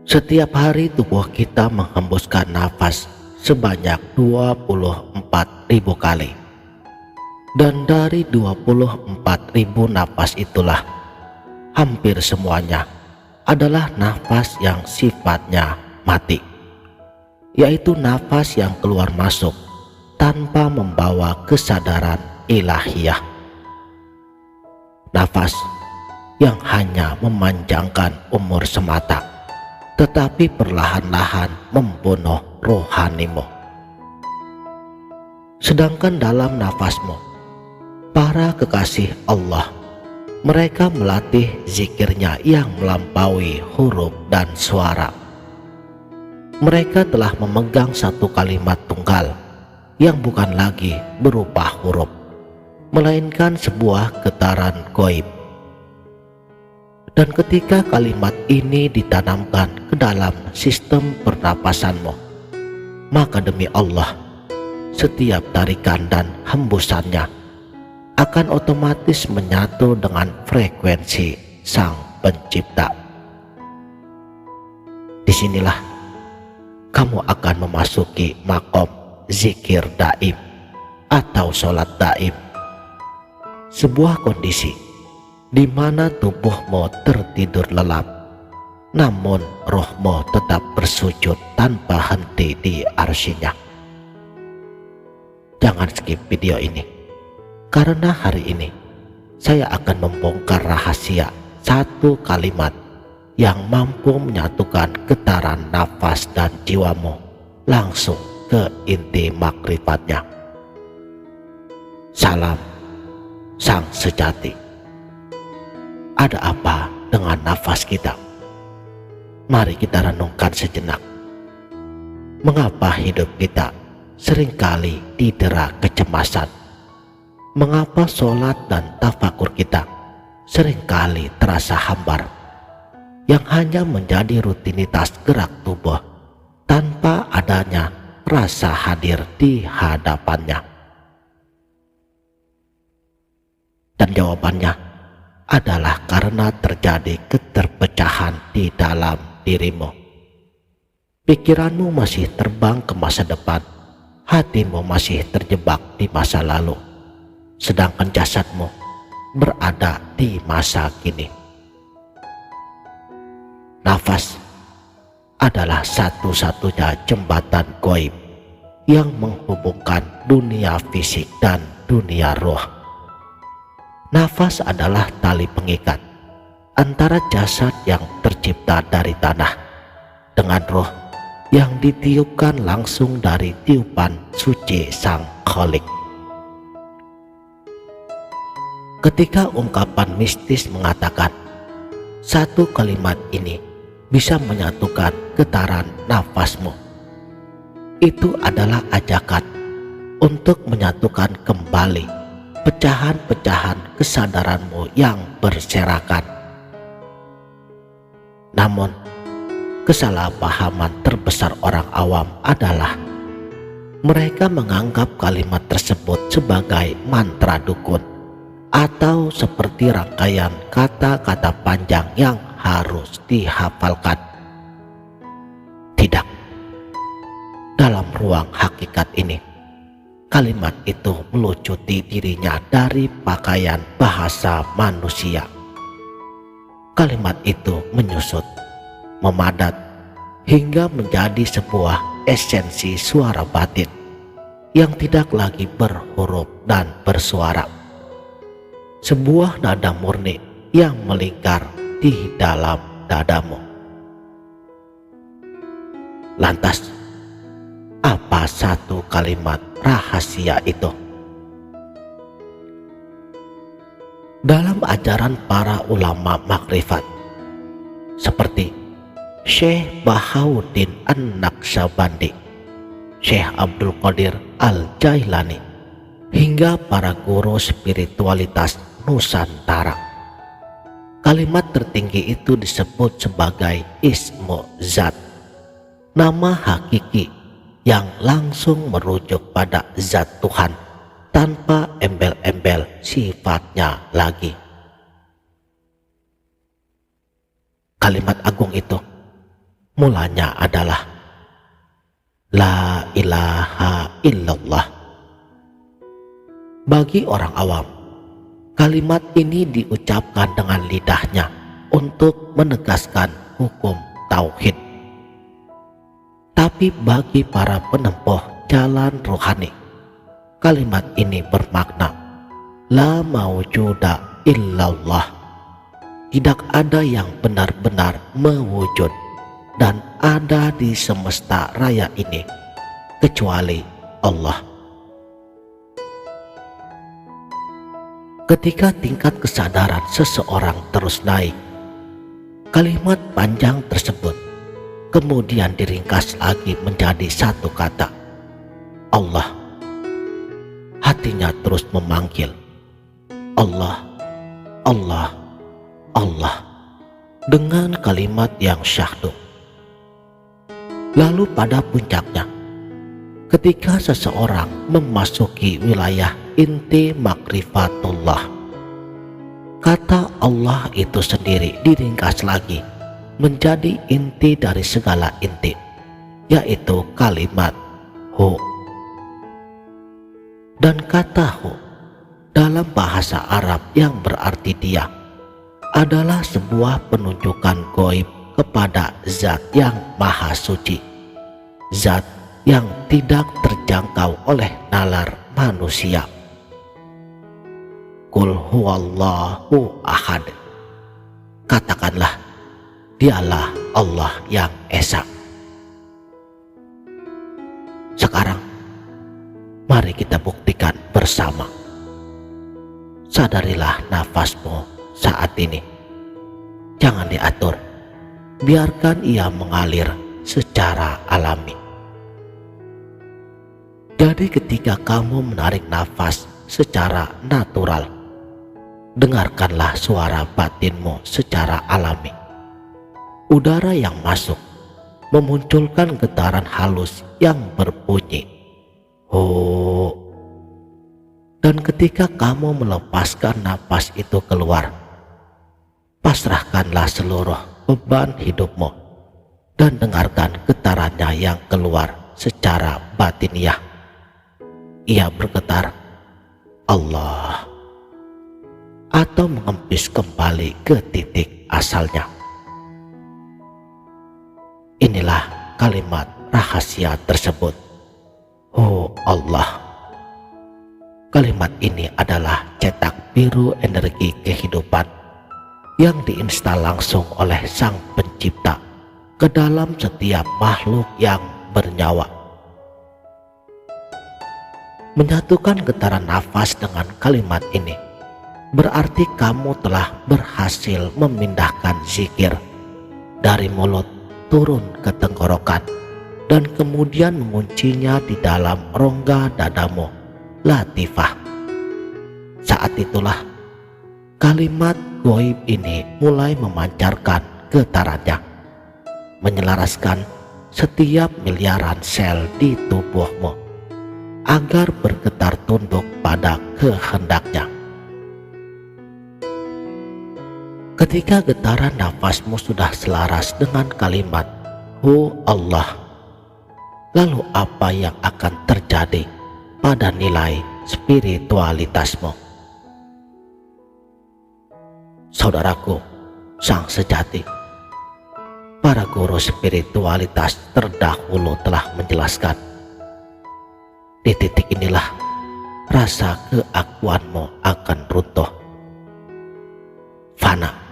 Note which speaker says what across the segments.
Speaker 1: Setiap hari tubuh kita menghembuskan nafas sebanyak 24.000 kali. Dan dari 24.000 nafas itulah hampir semuanya adalah nafas yang sifatnya mati, yaitu nafas yang keluar masuk tanpa membawa kesadaran ilahiyah. Nafas yang hanya memanjangkan umur semata, tetapi perlahan-lahan membunuh rohanimu. Sedangkan dalam nafasmu, para kekasih Allah, mereka melatih zikirnya yang melampaui huruf dan suara. Mereka telah memegang satu kalimat tunggal yang bukan lagi berupa huruf, melainkan sebuah getaran gaib. Dan ketika kalimat ini ditanamkan ke dalam sistem pernapasanmu, maka demi Allah, setiap tarikan dan hembusannya akan otomatis menyatu dengan frekuensi Sang Pencipta. Disinilah kamu akan memasuki makom zikir daim atau sholat daim, sebuah kondisi di mana tubuhmu tertidur lelap, namun rohmu tetap bersujud tanpa henti di arsy-Nya. Jangan skip video ini, karena hari ini saya akan membongkar rahasia satu kalimat yang mampu menyatukan getaran nafas dan jiwamu langsung ke inti makrifatnya. Salam Sang Sejati. Ada apa dengan nafas kita? Mari kita renungkan sejenak. Mengapa hidup kita seringkali didera kecemasan? Mengapa sholat dan tafakur kita seringkali terasa hambar, yang hanya menjadi rutinitas gerak tubuh tanpa adanya rasa hadir di hadapannya? Dan jawabannya adalah karena terjadi keterpecahan di dalam dirimu. Pikiranmu masih terbang ke masa depan, hatimu masih terjebak di masa lalu, sedangkan jasadmu berada di masa kini. Nafas adalah satu-satunya jembatan gaib yang menghubungkan dunia fisik dan dunia roh. Nafas adalah tali pengikat antara jasad yang tercipta dari tanah dengan roh yang ditiupkan langsung dari tiupan suci Sang Khalik. Ketika ungkapan mistis mengatakan satu kalimat ini bisa menyatukan getaran nafasmu, itu adalah ajakan untuk menyatukan kembali pecahan-pecahan kesadaranmu yang berserakan. Namun, kesalahpahaman terbesar orang awam adalah mereka menganggap kalimat tersebut sebagai mantra dukun atau seperti rangkaian kata-kata panjang yang harus dihafalkan. Tidak. Dalam ruang hakikat ini, kalimat itu melucuti dirinya dari pakaian bahasa manusia. Kalimat itu menyusut, memadat, hingga menjadi sebuah esensi suara batin yang tidak lagi berhuruf dan bersuara. Sebuah nada murni yang melingkar di dalam dadamu. Lantas, apa satu kalimat rahasia itu? Dalam ajaran para ulama makrifat seperti Syekh Bahauddin An-Naqsyabandi, Syekh Abdul Qadir Al-Jailani, hingga para guru spiritualitas Nusantara, kalimat tertinggi itu disebut sebagai Ismu Zat, nama hakiki yang langsung merujuk pada zat Tuhan tanpa embel-embel sifatnya lagi. Kalimat agung itu Mulanya adalah La ilaha illallah. Bagi orang awam, kalimat ini diucapkan dengan lidahnya untuk menegaskan hukum tauhid. Tapi bagi para penempuh jalan rohani, kalimat ini bermakna La mawjuda illallah. Tidak ada yang benar-benar mewujud dan ada di semesta raya ini kecuali Allah. Ketika tingkat kesadaran seseorang terus naik, kalimat panjang tersebut kemudian diringkas lagi menjadi satu kata, Allah. Hatinya terus memanggil, Allah, Allah, Allah, dengan kalimat yang syahdu. Lalu pada puncaknya, ketika seseorang memasuki wilayah inti makrifatullah, kata Allah itu sendiri diringkas lagi menjadi inti dari segala inti, yaitu kalimat hu. Dan kata hu dalam bahasa Arab yang berarti dia adalah sebuah penunjukan gaib kepada zat yang maha suci, zat yang tidak terjangkau oleh nalar manusia. Qul huwallahu ahad. Katakanlah, dialah Allah yang esa. Sekarang mari kita buktikan bersama. Sadarilah nafasmu saat ini. Jangan diatur, biarkan ia mengalir secara alami. Jadi ketika kamu menarik nafas secara natural, dengarkanlah suara batinmu secara alami. Udara yang masuk memunculkan getaran halus yang berbunyi ho. Dan ketika kamu melepaskan napas itu keluar, pasrahkanlah seluruh beban hidupmu dan dengarkan getarannya yang keluar secara batiniah. Ia bergetar Allah atau mengempis kembali ke titik asalnya. Inilah kalimat rahasia tersebut. Oh Allah. Kalimat ini adalah cetak biru energi kehidupan yang diinstal langsung oleh Sang Pencipta ke dalam setiap makhluk yang bernyawa. Menyatukan getaran nafas dengan kalimat ini berarti kamu telah berhasil memindahkan zikir dari mulut turun ke tenggorokan dan kemudian menguncinya di dalam rongga dadamu latifah. Saat itulah kalimat gaib ini mulai memancarkan getarannya, menyelaraskan setiap miliaran sel di tubuhmu agar bergetar tunduk pada kehendaknya. Ketika getaran nafasmu sudah selaras dengan kalimat Hu Allah, lalu apa yang akan terjadi pada nilai spiritualitasmu? Saudaraku, sang sejati, para guru spiritualitas terdahulu telah menjelaskan, di titik inilah rasa keakuanmu akan runtuh, fana.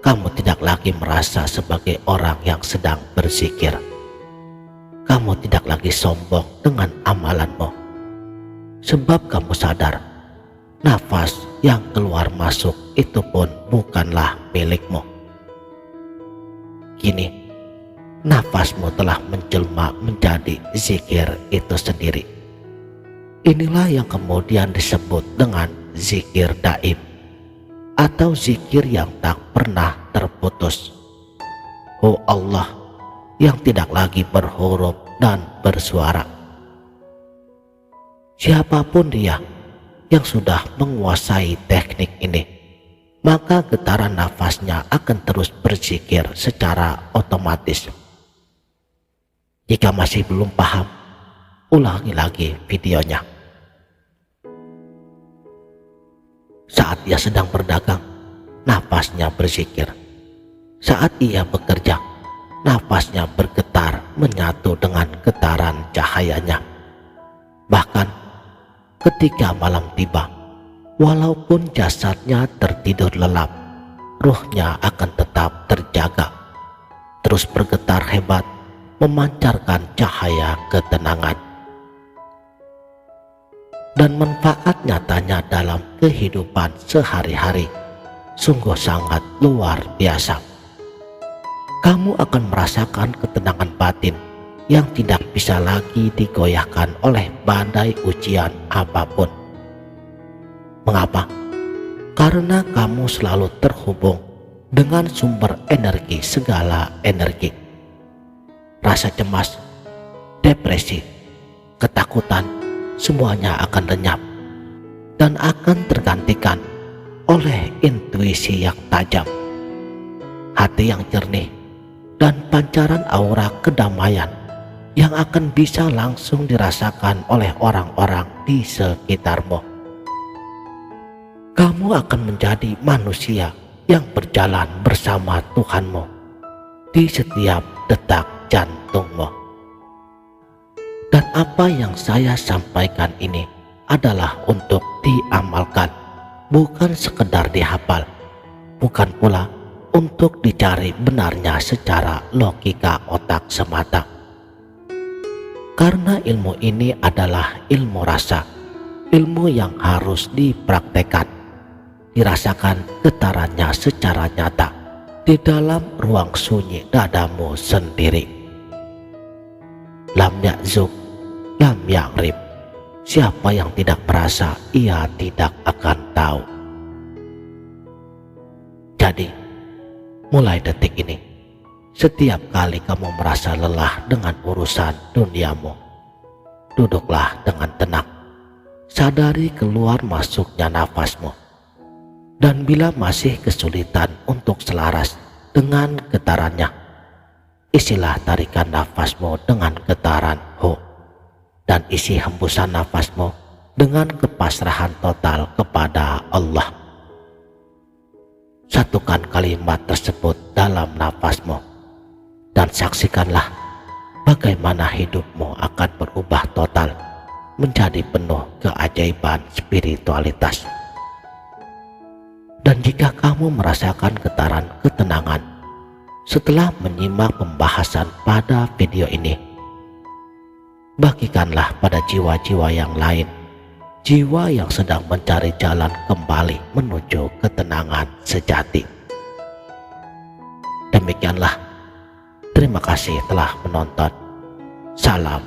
Speaker 1: Kamu tidak lagi merasa sebagai orang yang sedang berzikir. Kamu tidak lagi sombong dengan amalanmu, sebab kamu sadar nafas yang keluar masuk itu pun bukanlah milikmu. Kini nafasmu telah menjelma menjadi zikir itu sendiri. Inilah yang kemudian disebut dengan zikir daim atau zikir yang tak pernah terputus. Oh Allah yang tidak lagi berhuruf dan bersuara. Siapapun dia yang sudah menguasai teknik ini, maka getaran nafasnya akan terus berzikir secara otomatis Jika masih belum paham, ulangi lagi videonya. Saat ia sedang berdagang, nafasnya berzikir. Saat ia bekerja, nafasnya bergetar menyatu dengan getaran cahayanya. Bahkan ketika malam tiba, walaupun jasadnya tertidur lelap, ruhnya akan tetap terjaga, terus bergetar hebat, memancarkan cahaya ketenangan. Dan manfaat nyatanya dalam kehidupan sehari-hari sungguh sangat luar biasa. Kamu akan merasakan ketenangan batin yang tidak bisa lagi digoyahkan oleh badai ujian apapun. Mengapa? Karena kamu selalu terhubung dengan sumber energi segala energi. Rasa cemas, depresi, ketakutan, semuanya akan lenyap dan akan tergantikan oleh intuisi yang tajam, hati yang jernih, dan pancaran aura kedamaian yang akan bisa langsung dirasakan oleh orang-orang di sekitarmu. Kamu akan menjadi manusia yang berjalan bersama Tuhanmu di setiap detak jantungmu. Dan apa yang saya sampaikan ini adalah untuk diamalkan, bukan sekedar dihafal, bukan pula untuk dicari benarnya secara logika otak semata. Karena ilmu ini adalah ilmu rasa, ilmu yang harus dipraktekkan, dirasakan getarannya secara nyata di dalam ruang sunyi dadamu sendiri. Lam yakzub, lam yakrib. Siapa yang tidak merasa, ia tidak akan tahu. Jadi, mulai detik ini, setiap kali kamu merasa lelah dengan urusan duniamu, duduklah dengan tenang, sadari keluar masuknya nafasmu, dan bila masih kesulitan untuk selaras dengan getarannya, isilah tarikan nafasmu dengan getaran hu, dan isi hembusan nafasmu dengan kepasrahan total kepada Allah. Satukan kalimat tersebut dalam nafasmu dan saksikanlah bagaimana hidupmu akan berubah total menjadi penuh keajaiban spiritualitas. Dan jika kamu merasakan getaran ketenangan setelah menyimak pembahasan pada video ini, bagikanlah pada jiwa-jiwa yang lain, jiwa yang sedang mencari jalan kembali menuju ketenangan sejati. Demikianlah, terima kasih telah menonton. Salam